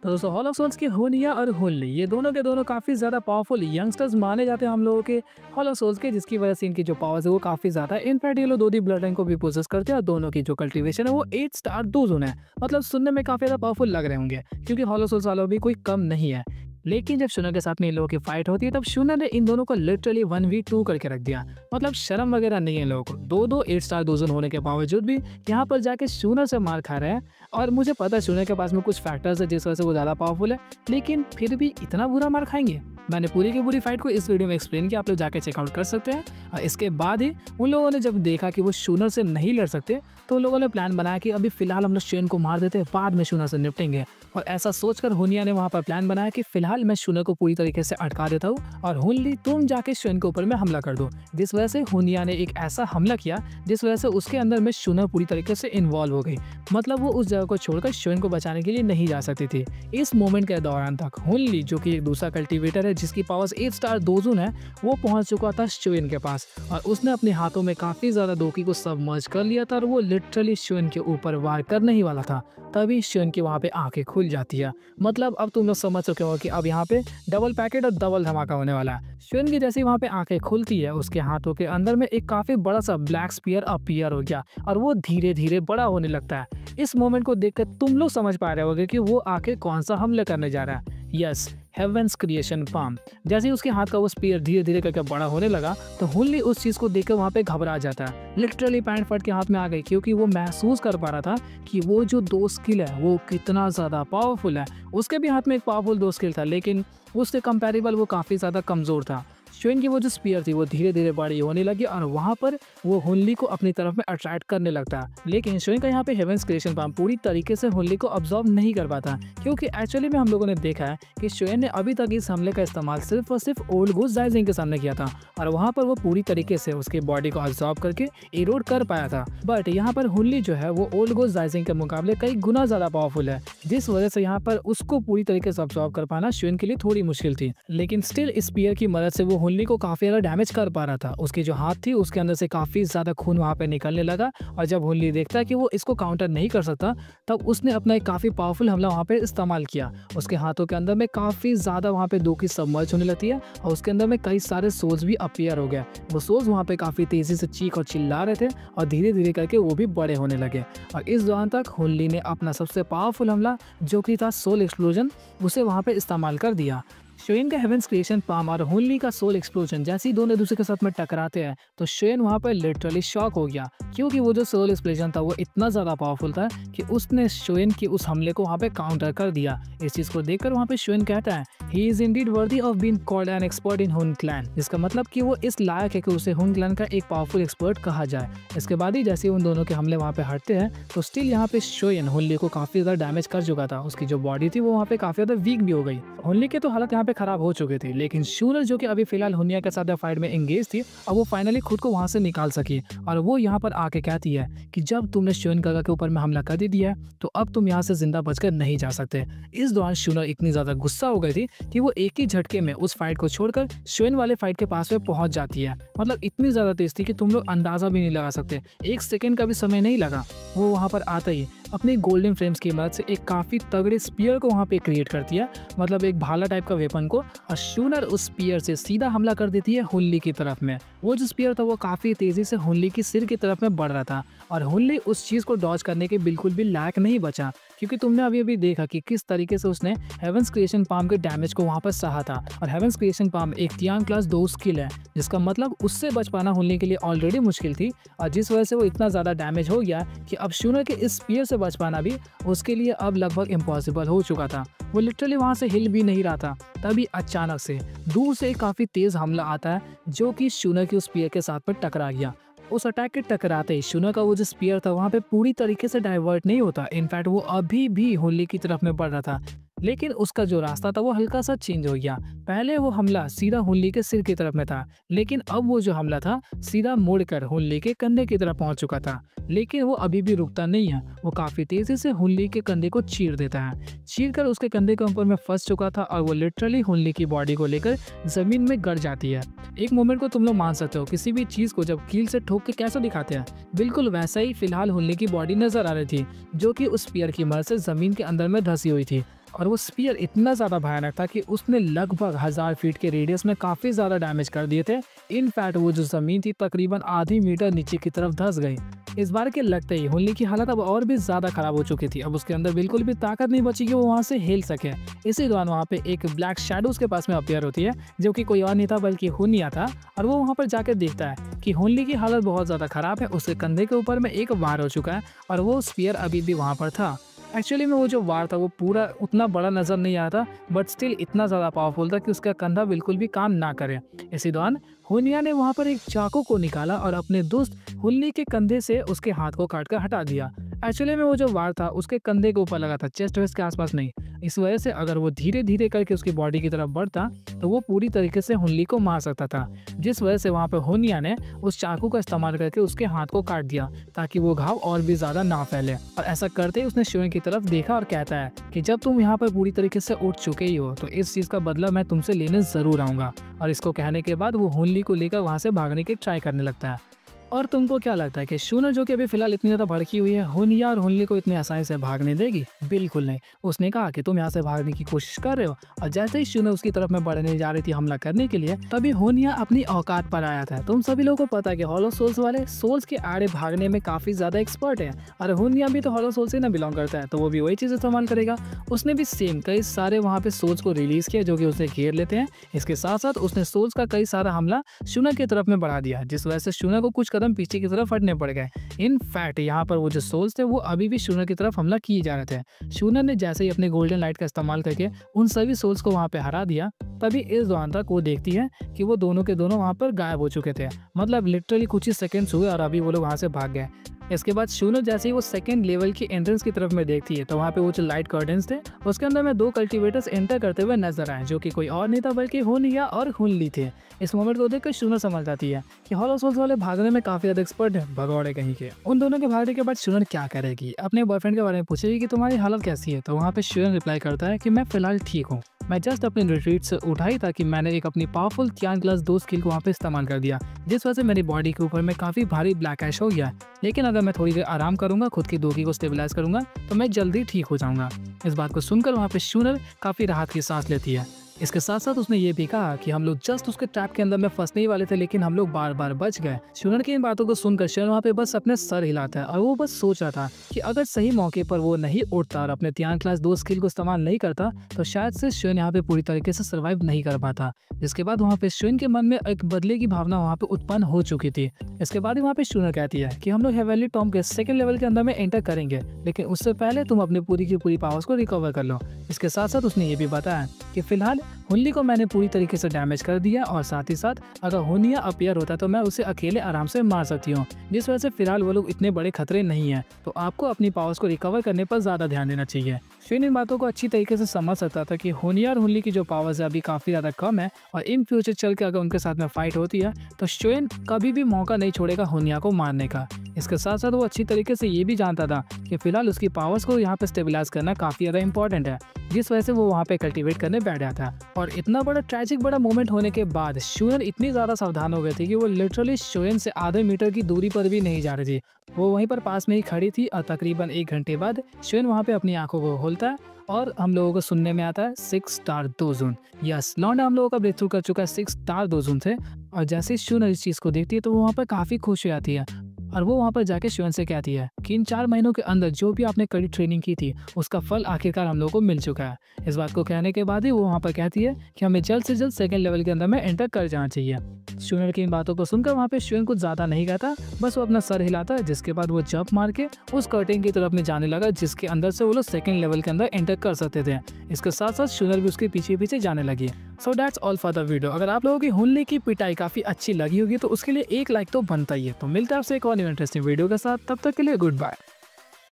तो दोस्तों hollow souls की हुनिया और हुनली ये दोनों के दोनों काफ़ी ज़्यादा पावरफुल यंगस्टर्स माने जाते हैं हम लोगों के हॉलो सोल्स के, जिसकी वजह से इनकी जो पावर्स है वो काफ़ी ज़्यादा है। इनफैक्ट ये लोग दो दी ब्लड लाइन को भी पोजेस करते हैं और दोनों की जो कल्टीवेशन है वो 8 स्टार 2 जोन है। मतलब सुनने में काफ़ी ज़्यादा पावरफुल लग रहे होंगे क्योंकि हॉलो सोल्स वालों भी कोई कम नहीं है। लेकिन जब शुनर के साथ में इन लोगों की फाइट होती है तब शुनर ने इन दोनों को लिटरली 1v2 करके रख दिया। मतलब शर्म वगैरह नहीं है इन लोगों को। दो दो 8 स्टार 2 जोन होने के बावजूद भी यहाँ पर जाके शुनर से मार खा रहे हैं। और मुझे पता है शुनर के पास में कुछ फैक्टर्स है जिस वजह से वो ज़्यादा पावरफुल है, लेकिन फिर भी इतना बुरा मार खाएंगे। मैंने पूरी की पूरी फाइट को इस वीडियो में एक्सप्लेन किया, आप लोग जाके चेकआउट कर सकते हैं। और इसके बाद ही उन लोगों ने जब देखा कि वो शुनर से नहीं लड़ सकते तो उन लोगों ने प्लान बनाया कि अभी फिलहाल हम लोग शेन को मार देते हैं, बाद में शुनर से निपटेंगे। और ऐसा सोचकर हुनिया ने वहाँ पर प्लान बनाया कि फिलहाल मैं शुनर को पूरी तरीके से अटका देता हूँ और हुनली तुम जाके शेन के ऊपर में हमला कर दो। जिस वजह से हुनिया ने एक ऐसा हमला किया जिस वजह से उसके अंदर में शुनर पूरी तरीके से इन्वॉल्व हो गई। मतलब वो उस जगह को छोड़कर शेन को बचाने के लिए नहीं जा सकती थी। इस मोमेंट के दौरान तक हुनली, जो कि एक दूसरा कल्टीवेटर है जिसकी पावर्स 8 स्टार 2 जोन है, वो पहुंच चुका था शेन के पास और उसने अपने हाथों में काफी ज्यादा दोकी को सबमर्ज कर लिया था और वो लिटरली शेन के ऊपर वार करने ही वाला था। तभी शेन की वहां पे आंखें खुल जाती है। मतलब अब तुम लोग समझ चुके हो कि अब यहाँ पे डबल पैकेट और डबल धमाका होने वाला है। शेन की जैसी वहां पे आंखें खुलती है, उसके हाथों के अंदर में एक काफी बड़ा सा ब्लैक स्पीयर अपीयर हो गया और वो धीरे धीरे बड़ा होने लगता है। इस मोमेंट को देखकर तुम लोग समझ पा रहे होगे कि वो आके कौन सा हमला करने जा रहा है। Yes, heavens creation palm. जैसे ही उसके हाथ का वो स्पीयर धीरे धीरे करके बड़ा होने लगा तो हुनली उस चीज को देखकर वहां पे घबरा जाता है। लिटरली पैंट फट के हाथ में आ गई क्योंकि वो महसूस कर पा रहा था कि वो जो दो स्किल है वो कितना ज्यादा पावरफुल है। उसके भी हाथ में एक पावरफुल दो स्किल था, लेकिन उससे कंपैरेबल वो काफी ज्यादा कमजोर था। शेन की वो जो स्पीयर थी वो धीरे धीरे बड़ी होने लगी और वहां पर वो हुनली को अपनी तरफ में अट्रैक्ट करने लगता है। लेकिन शेन का यहाँ पे हेवेंस क्रिएशन पाम पूरी तरीके से हुनली को अब्सॉर्ब नहीं कर पाता क्योंकि एक्चुअली में हम लोगों ने देखा है कि शेन ने अभी तक इस हमले का इस्तेमाल सिर्फ और सिर्फ ओल्ड गुज जाइजिंग के सामने किया था और वहां पर वो पूरी तरीके से उसकी बॉडी को अब्सॉर्ब करके इरोड कर पाया था। बट यहाँ पर हुनली जो है वो ओल्ड गुज जाइजिंग के मुकाबले कई गुना ज्यादा पावरफुल है, जिस वजह से यहाँ पर उसको पूरी तरीके से अब्सॉर्ब कर पाना शेन के लिए थोड़ी मुश्किल थी। लेकिन स्टिल स्पीयर की मदद से वो हुनली को काफी ज्यादा डैमेज कर पा रहा था। उसकी जो हाथ थी उसके अंदर से काफी ज्यादा खून वहां पे निकलने लगा और जब हुनली देखता है कि वो इसको काउंटर नहीं कर सकता तब उसने अपना एक काफी पावरफुल हमला वहां पे इस्तेमाल किया। उसके हाथों के अंदर में काफी ज्यादा वहां पे दो की सबमर्ज होने लगती है और उसके अंदर में कई सारे सोल्स भी अपीयर हो गए। वो सोल्स वहां पे काफी तेजी से चीख और चिल्ला रहे थे और धीरे धीरे करके वो भी बड़े होने लगे। और इस दौरान तक हुनली ने अपना सबसे पावरफुल हमला जो कि था सोल एक्सप्लोजन उसे वहां पे इस्तेमाल कर दिया। शेन का हेवेंस क्रिएशन पाम और हुनली का सोल एक्सप्लोजन जैसे ही दोनों दूसरे के साथ में टकराते हैं तो शेन वहां पर लिटरली शॉक हो गया क्योंकि वो जो सोल एक्सप्लोजन था वो इतना ज्यादा पावरफुल था कि उसने शेन की उस हमले को वहां पे काउंटर कर दिया। इस चीज को देखकर वहां पे शेन कहता है he is Indeed worthy of being called an expert in हुन क्लैन, जिसका मतलब कि वो इस लायक है कि उसे हुन क्लैन का एक पावरफुल एक्सपर्ट कहा जाए। इसके बाद ही जैसे उन दोनों के हमले वहां पे हटते हैं तो स्टिल यहाँ पे शेन हुनली को काफी ज्यादा डैमेज कर चुका था। उसकी जो बॉडी थी वो वहां पे काफी ज्यादा वीक भी हो गई। हुनली के तो हालत यहाँ पे खराब हो चुके थे, लेकिन शुनर जो कि अभी फिलहाल हुनिया के साथ फाइट में एंगेज थी और वो फाइनली खुद को वहां से निकाल सकी और वो यहाँ पर आके कहती है कि जब तुमने शेन काका के ऊपर में हमला कर दिया तो अब तुम यहाँ से जिंदा बचकर नहीं जा सकते। इस दौरान शुनर इतनी ज्यादा गुस्सा हो गई थी कि वो एक ही झटके में उस फाइट को छोड़कर शेन वाले फाइट के पास में पहुंच जाती है। मतलब इतनी ज्यादा तेज थी कि तुम लोग अंदाजा भी नहीं लगा सकते, एक सेकेंड का भी समय नहीं लगा। वो वहां पर आता ही अपनी गोल्डन फ्रेम्स की मदद से एक काफी तगड़े स्पीयर को वहां पे क्रिएट करती है, मतलब एक भाला टाइप का वेपन को, और शुनर उस स्पीयर से सीधा हमला कर देती है हुनली की तरफ में। वो जो स्पीयर था वो काफी तेजी से हुनली की सिर की तरफ में बढ़ रहा था और हुनली उस चीज को डॉज करने के बिल्कुल भी लायक नहीं बचा क्योंकि तुमने अभी अभी देखा कि किस तरीके से उसने हेवेंस क्रिएशन पाम के डैमेज को वहां पर सहा था। और हेवेंस क्रिएशन पाम एक तियांग क्लास 2 स्किल है, जिसका मतलब उससे बच पाना हुनली के लिए ऑलरेडी मुश्किल थी और जिस वजह से वो इतना ज्यादा डैमेज हो गया कि अब शुनर के इस स्पीयर से बच पाना भी उसके लिए अब लगभग इम्पॉसिबल हो चुका था। वो लिटरली वहां से हिल भी नहीं रहा था। तभी अचानक से दूर से काफी तेज हमला आता है जो कि शुनर के उस स्पीयर के साथ में टकरा गया। उस अटैक के टकराते ही शुनर का वो जो स्पीयर था वहां पे पूरी तरीके से डाइवर्ट नहीं होता। इनफैक्ट वो अभी भी हुनली की तरफ में बढ़ रहा था, लेकिन उसका जो रास्ता था वो हल्का सा चेंज हो गया। पहले वो हमला सीधा हुनली के सिर की तरफ में था, लेकिन अब वो जो हमला था सीधा मुड़कर हुनली के कंधे की तरफ पहुंच चुका था। लेकिन वो अभी भी रुकता नहीं है, वो काफी तेजी से हुनली के कंधे को चीर देता है। चीर कर उसके कंधे के ऊपर में फंस चुका था और वो लिटरली हुनली की बॉडी को लेकर जमीन में गड़ जाती है। एक मोमेंट को तुम लोग मान सकते हो, किसी भी चीज को जब कील से ठोक के कैसे दिखाते हैं, बिल्कुल वैसा ही फिलहाल हुनली की बॉडी नजर आ रही थी जो कि उस स्पीयर की मदद से जमीन के अंदर में धंसी हुई थी। और वो स्पीयर इतना ज़्यादा भयानक था कि उसने लगभग 1000 फीट के रेडियस में काफ़ी ज़्यादा डैमेज कर दिए थे। इनफैक्ट वो जो ज़मीन थी तकरीबन आधी मीटर नीचे की तरफ धंस गई। इस बार के लगते ही हुनली की हालत अब और भी ज़्यादा खराब हो चुकी थी। अब उसके अंदर बिल्कुल भी ताकत नहीं बची कि वो वहाँ से हिल सके। इसी दौरान वहाँ पे एक ब्लैक शैडो उसके पास में अपीयर होती है, जो कि कोई और नहीं था बल्कि हुनिया था। और वो वहाँ पर जाकर देखता है कि हुनली की हालत बहुत ज़्यादा खराब है, उसके कंधे के ऊपर में एक वार हो चुका है और वो स्पीयर अभी भी वहाँ पर था। एक्चुअली में वो जो वार था वो पूरा उतना बड़ा नज़र नहीं आया था, बट स्टिल इतना ज़्यादा पावरफुल था कि उसका कंधा बिल्कुल भी काम ना करे। इसी दौरान हुनिया ने वहाँ पर एक चाकू को निकाला और अपने दोस्त हुनली के कंधे से उसके हाथ को काट कर हटा दिया। एक्चुअली में वो जो वार था उसके कंधे के ऊपर लगा था, चेस्ट वेस्ट के आसपास नहीं। इस वजह से अगर वो धीरे धीरे करके उसकी बॉडी की तरफ बढ़ता तो वो पूरी तरीके से हुनली को मार सकता था, जिस वजह से वहाँ पर हुनिया ने उस चाकू का इस्तेमाल करके उसके हाथ को काट दिया ताकि वो घाव और भी ज़्यादा ना फैले। और ऐसा करते ही उसने शोएन की तरफ देखा और कहता है कि जब तुम यहाँ पर पूरी तरीके से उठ चुके ही हो तो इस चीज़ का बदला मैं तुमसे लेने ज़रूर आऊँगा। और इसको कहने के बाद वो हुनली को लेकर वहाँ से भागने की ट्राई करने लगता है। और तुमको क्या लगता है कि शूनर जो कि अभी फिलहाल इतनी ज़्यादा भड़की हुई है, हुनिया और हुनली को इतनी आसानी से भागने देगी? बिल्कुल नहीं। उसने कहा कि तुम यहाँ से भागने की कोशिश कर रहे हो, और जैसे ही शूनर उसकी तरफ में बढ़ने जा रही थी हमला करने के लिए, तभी हुनिया अपनी औकात पर आया था। तुम सभी लोगों को पता है कि हॉलो सोल्स वाले सोल्स के आड़े भागने में काफ़ी ज़्यादा एक्सपर्ट है, और हुनिया भी तो हॉलो सोल से ना बिलोंग करता है, तो वो भी वही चीज़ इस्तेमाल करेगा। उसने भी सेम कई सारे वहाँ पे सोल्स को रिलीज किया जो कि उसे घेर लेते हैं। इसके साथ साथ उसने सोल्स का कई सारा हमला शूनर की तरफ में बढ़ा दिया, जिस वजह से शूनर को कुछ कदम पीछे की तरफ हटने पड़ गए। इनफैक्ट यहाँ पर वो जो सोल्स थे वो अभी भी शूनर की तरफ हमला किए जा रहे थे। शूनर ने जैसे ही अपने गोल्डन लाइट का इस्तेमाल करके उन सभी सोल्स को वहाँ पे हरा दिया, तभी इस दौरान तक वो देखती है कि वो दोनों के दोनों वहाँ पर गायब हो चुके थे। मतलब लिटरली कुछ ही सेकंड्स हुए और अभी वो लोग वहाँ से भाग गए। इसके बाद शूनर जैसे ही वो सेकंड लेवल की एंट्रेंस की तरफ में देखती है तो वहाँ पे वो जो लाइट कर्टन्स थे उसके अंदर में 2 कल्टीवेटर्स एंटर करते हुए नजर आए, जो कि कोई और नहीं था बल्कि हुनिया और हुनली थे। इस मोमेंट को देखकर शूनर समझ जाती है कि हॉलो सोल्स वाले भागने में काफी ज्यादा एक्सपर्ट है, भगौड़े कहीं के। उन दोनों के भागने के बाद शूनर क्या करेगी? अपने बॉयफ्रेंड के बारे में पूछेगी कि तुम्हारी हालत कैसी है? तो वहाँ पे शूनर रिप्लाई करता है कि मैं फिलहाल ठीक हूँ, मैं जस्ट अपने रिट्रीट से उठाई ताकि मैंने एक अपनी पावरफुल त्यान क्लास 2 स्किल को वहाँ पे इस्तेमाल कर दिया, जिस वजह से मेरी बॉडी के ऊपर में काफी भारी ब्लैक ऐश हो गया। लेकिन अगर मैं थोड़ी देर आराम करूंगा, खुद की दोगी को स्टेबलाइज करूंगा, तो मैं जल्दी ठीक हो जाऊंगा। इस बात को सुनकर वहाँ पे शूनर काफी राहत की सांस लेती है। इसके साथ साथ उसने ये भी कहा कि हम लोग जस्ट उसके ट्रैप के अंदर में फंसने ही वाले थे, लेकिन हम लोग बार बार बच गए। शूनर की इन बातों को सुनकर शूनर वहाँ पे बस अपने सर हिलाता है और वो बस सोच रहा था कि अगर सही मौके पर वो नहीं उठता और अपने त्यान क्लास 2 स्किल को इस्तेमाल नहीं करता तो शायद से शूनर यहाँ पे पूरी तरीके से सर्वाइव नहीं कर पाता। जिसके बाद वहाँ पे शूनर के मन में एक बदले की भावना वहाँ पे उत्पन्न हो चुकी थी। इसके बाद वहाँ पे शूनर कहती है कि हम लोग हेवनली टॉम के सेकंड लेवल के अंदर में एंटर करेंगे, लेकिन उससे पहले तुम अपनी पूरी की पूरी पावर्स को रिकवर कर लो। इसके साथ साथ उसने ये भी बताया कि फिलहाल हुनली को मैंने पूरी तरीके से डैमेज कर दिया और साथ ही साथ अगर हुनिया अपीयर होता तो मैं उसे अकेले आराम से मार सकती हूँ, जिस वजह से फिलहाल वो लोग इतने बड़े खतरे नहीं है, तो आपको अपनी पावर्स को रिकवर करने पर ज्यादा ध्यान देना चाहिए। शून इन बातों को अच्छी तरीके से समझ सकता था कि हुनिया और हुनली की जो पावर्स है अभी काफी ज्यादा कम है और इन फ्यूचर चल के अगर उनके साथ में फाइट होती है तो शोएन कभी भी मौका नहीं छोड़ेगा हुनिया को मारने का। इसके साथ साथ वो अच्छी तरीके से ये भी जानता था कि फिलहाल उसकी पावर्स को यहाँ पे स्टेबलाइज करना काफी ज्यादा इंपॉर्टेंट है, जिस वजह से वो वहाँ पे कल्टीवेट करने बैठ गया था। और इतना बड़ा ट्रैजिक बड़ा मोमेंट होने के बाद शूनर इतनी ज्यादा सावधान हो गई थी कि वो लिटरली शोएन से आधे मीटर की दूरी पर भी नहीं जा रही थी, वो वहीं पर पास में ही खड़ी थी। और तकरीबन 1 घंटे बाद शोएन वहाँ पे अपनी आंखों को खोलता है और हम लोगों को सुनने में आता है 6 स्टार 2 जोन। यस, लॉन्डा हम लोगों का ब्रेक थ्रू कर चुका है 6 स्टार 2 जोन से। और जैसे शूनर इस चीज को देखती है तो वो वहाँ पर काफी खुश हो जाती है और वो वहाँ पर जाके शोएन से कहती है कि इन 4 महीनों के अंदर जो भी आपने कड़ी ट्रेनिंग की थी उसका फल आखिरकार हम लोगों को मिल चुका है। इस बात को कहने के बाद ही वो वहाँ पर कहती है कि हमें जल्द से जल्द सेकंड लेवल के अंदर में एंटर कर जाना चाहिए। शूनर की इन बातों को सुनकर वहाँ पे शोएन कुछ ज्यादा नहीं कहता, बस वो अपना सर हिलाता है, जिसके बाद वो जंप मार के उस कर्टेन की तरफ में जाने लगा जिसके अंदर से वो लोग सेकंड लेवल के अंदर एंटर कर सकते थे। इसके साथ साथ शूनर भी उसके पीछे पीछे जाने लगी। So that's all for the video. अगर आप लोगों की हुनली की पिटाई काफी अच्छी लगी होगी तो उसके लिए एक लाइक तो बनता ही है। तो मिलता है आपसे एक और इंटरेस्टिंग वीडियो के साथ, तब तक के लिए गुड बाय।